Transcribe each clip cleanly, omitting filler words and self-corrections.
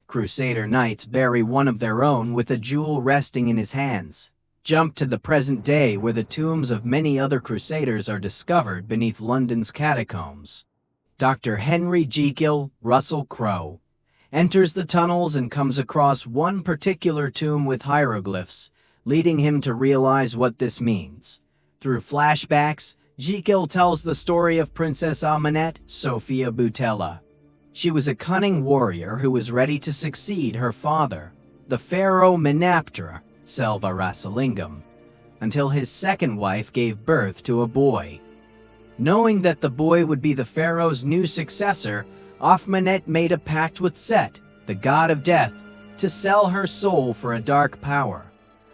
Crusader knights bury one of their own with a jewel resting in his hands. Jump to the present day where the tombs of many other Crusaders are discovered beneath London's catacombs. Dr. Henry Jekyll Russell Crowe enters the tunnels and comes across one particular tomb with hieroglyphs, leading him to realize what this means. Through flashbacks, Jekyll tells the story of Princess Amenet Sophia Boutella. She was a cunning warrior who was ready to succeed her father, the pharaoh Menaptera Selva Rasalingam, until his second wife gave birth to a boy. Knowing that the boy would be the pharaoh's new successor, Aphmenet made a pact with Set, the god of death, to sell her soul for a dark power.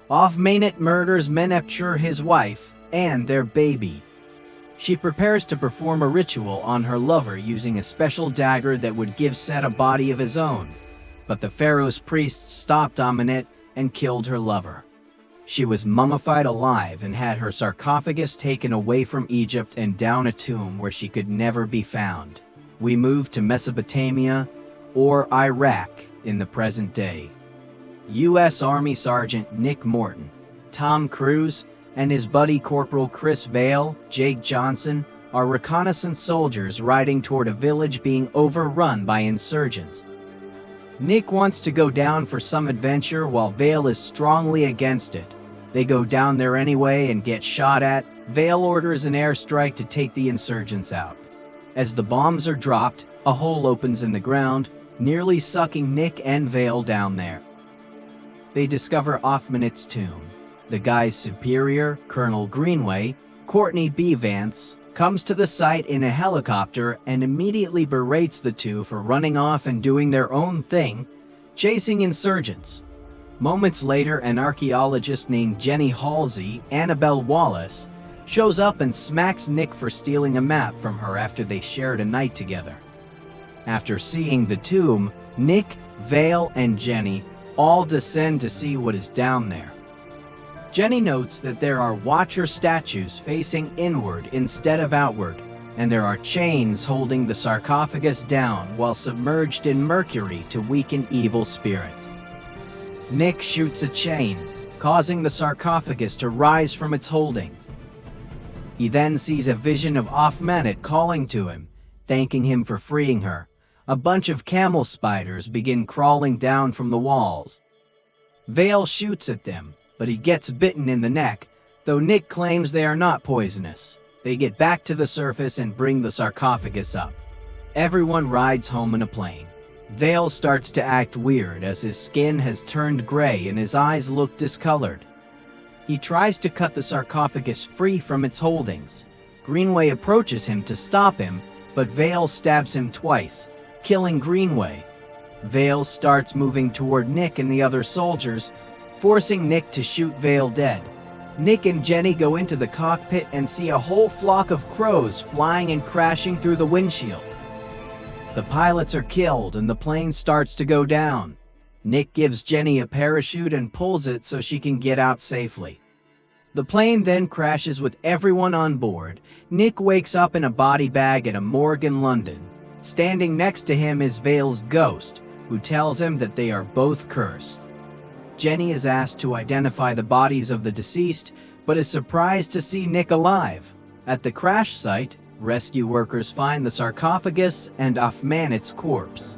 Aphmenet murders Meneptah, his wife, and their baby. She prepares to perform a ritual on her lover using a special dagger that would give Set a body of his own, but the pharaoh's priests stopped Amenet and killed her lover. She was mummified alive and had her sarcophagus taken away from Egypt and down a tomb where she could never be found. We move to Mesopotamia, or Iraq, in the present day. U.S. Army Sergeant Nick Morton, Tom Cruise, and his buddy Corporal Chris Vail, Jake Johnson, are reconnaissance soldiers riding toward a village being overrun by insurgents. Nick wants to go down for some adventure while Vail is strongly against it. They go down there anyway and get shot at. Vail orders an airstrike to take the insurgents out. As the bombs are dropped, a hole opens in the ground, nearly sucking Nick and Vail down there. They discover Aphmenet's tomb. The guy's superior, Colonel Greenway, Courtney B. Vance, comes to the site in a helicopter and immediately berates the two for running off and doing their own thing, chasing insurgents. Moments later, an archaeologist named Jenny Halsey, Annabelle Wallace, shows up and smacks Nick for stealing a map from her after they shared a night together. After seeing the tomb, Nick, Vail, and Jenny all descend to see what is down there. Jenny notes that there are Watcher statues facing inward instead of outward, and there are chains holding the sarcophagus down while submerged in mercury to weaken evil spirits. Nick shoots a chain, causing the sarcophagus to rise from its holdings. He then sees a vision of Aphmenet calling to him, thanking him for freeing her. A bunch of camel spiders begin crawling down from the walls. Vail shoots at them, but he gets bitten in the neck, though Nick claims they are not poisonous. They get back to the surface and bring the sarcophagus up. Everyone rides home in a plane. Vail starts to act weird as his skin has turned gray and his eyes look discolored. He tries to cut the sarcophagus free from its holdings. Greenway approaches him to stop him, but Vail stabs him twice, killing Greenway. Vail starts moving toward Nick and the other soldiers, forcing Nick to shoot Vail dead. Nick and Jenny go into the cockpit and see a whole flock of crows flying and crashing through the windshield. The pilots are killed and the plane starts to go down. Nick gives Jenny a parachute and pulls it so she can get out safely. The plane then crashes with everyone on board. Nick wakes up in a body bag at a morgue in London. Standing next to him is Vail's ghost, who tells him that they are both cursed. Jenny is asked to identify the bodies of the deceased, but is surprised to see Nick alive. At the crash site, rescue workers find the sarcophagus and Aphmenet's corpse.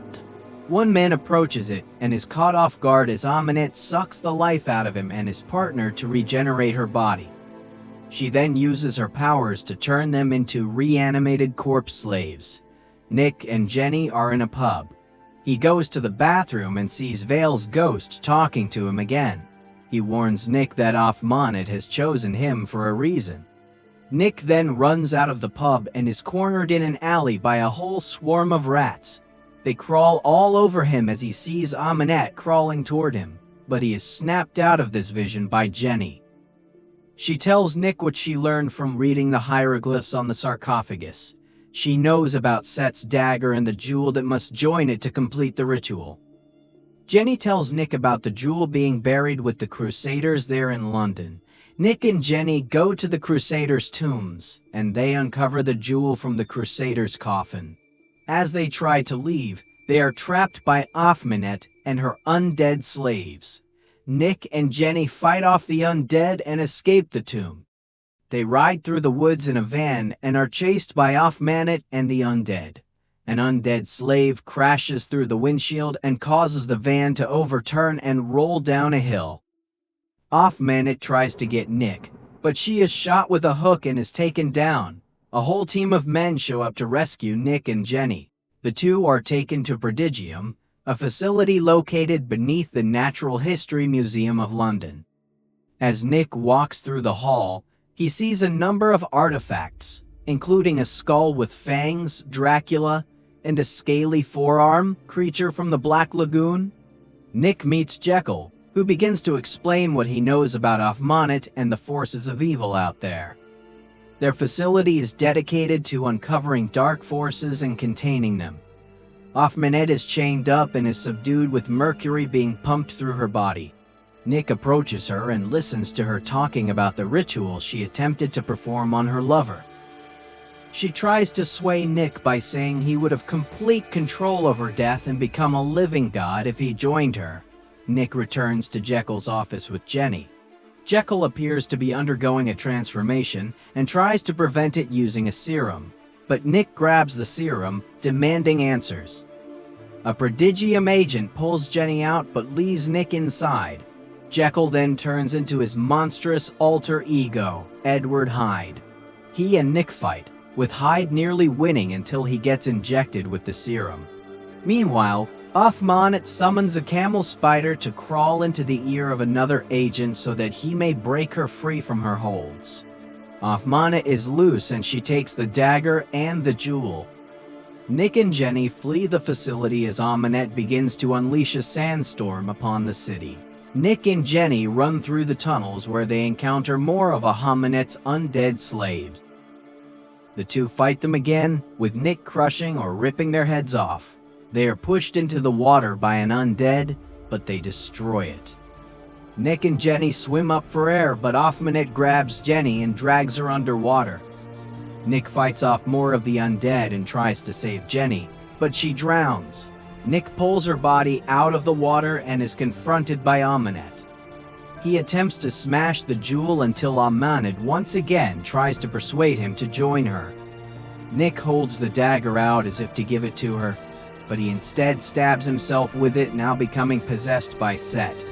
One man approaches it and is caught off guard as Amenet sucks the life out of him and his partner to regenerate her body. She then uses her powers to turn them into reanimated corpse slaves. Nick and Jenny are in a pub. He goes to the bathroom and sees Vail's ghost talking to him again. He warns Nick that Aphmenet has chosen him for a reason. Nick then runs out of the pub and is cornered in an alley by a whole swarm of rats. They crawl all over him as he sees Amenet crawling toward him, but he is snapped out of this vision by Jenny. She tells Nick what she learned from reading the hieroglyphs on the sarcophagus. She knows about Set's dagger and the jewel that must join it to complete the ritual. Jenny tells Nick about the jewel being buried with the Crusaders there in London. Nick and Jenny go to the Crusaders' tombs, and they uncover the jewel from the Crusaders' coffin. As they try to leave, They are trapped by Aphrodite and her undead slaves. Nick and Jenny fight off the undead and escape the tomb. They ride through the woods in a van and are chased by Aphrodite and the undead. An undead slave crashes through the windshield and causes the van to overturn and roll down a hill. Aphrodite tries to get Nick, but she is shot with a hook and is taken down. A whole team of men show up to rescue Nick and Jenny. The two are taken to Prodigium, a facility located beneath the Natural History Museum of London. As Nick walks through the hall, he sees a number of artifacts, including a skull with fangs, Dracula, and a scaly forearm creature from the Black Lagoon. Nick meets Jekyll, who begins to explain what he knows about Aphrodite and the forces of evil out there. Their facility is dedicated to uncovering dark forces and containing them. Aphrodite is chained up and is subdued with mercury being pumped through her body. Nick approaches her and listens to her talking about the ritual she attempted to perform on her lover. She tries to sway Nick by saying he would have complete control over death and become a living god if he joined her. Nick returns to Jekyll's office with Jenny. Jekyll appears to be undergoing a transformation and tries to prevent it using a serum, but Nick grabs the serum, demanding answers. A Prodigium agent pulls Jenny out but leaves Nick inside. Jekyll then turns into his monstrous alter ego, Edward Hyde. He and Nick fight, with Hyde nearly winning until he gets injected with the serum. Meanwhile, Aphrodite summons a camel spider to crawl into the ear of another agent so that he may break her free from her holds. Aphrodite is loose and she takes the dagger and the jewel. Nick and Jenny flee the facility as Aphrodite begins to unleash a sandstorm upon the city. Nick and Jenny run through the tunnels where they encounter more of Aphrodite's undead slaves. The two fight them again, with Nick crushing or ripping their heads off. They are pushed into the water by an undead, but they destroy it. Nick and Jenny swim up for air, but Aphrodite grabs Jenny and drags her underwater. Nick fights off more of the undead and tries to save Jenny, but she drowns. Nick pulls her body out of the water and is confronted by Aphrodite. He attempts to smash the jewel until Aphrodite once again tries to persuade him to join her. Nick holds the dagger out as if to give it to her, but he instead stabs himself with it, now becoming possessed by Set.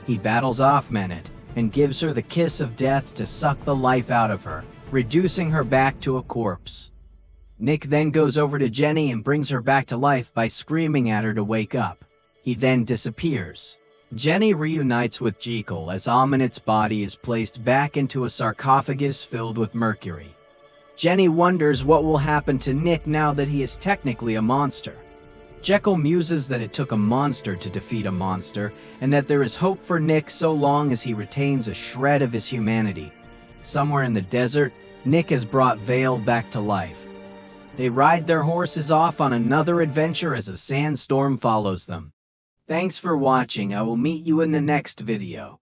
He battles Aphrodite and gives her the kiss of death to suck the life out of her, reducing her back to a corpse. Nick then goes over to Jenny and brings her back to life by screaming at her to wake up. He then disappears. Jenny reunites with Jekyll as Aphrodite's body is placed back into a sarcophagus filled with mercury. Jenny wonders what will happen to Nick now that he is technically a monster. Jekyll muses that it took a monster to defeat a monster, and that there is hope for Nick so long as he retains a shred of his humanity. Somewhere in the desert, Nick has brought Vale back to life. They ride their horses off on another adventure as a sandstorm follows them. Thanks for watching. I will meet you in the next video.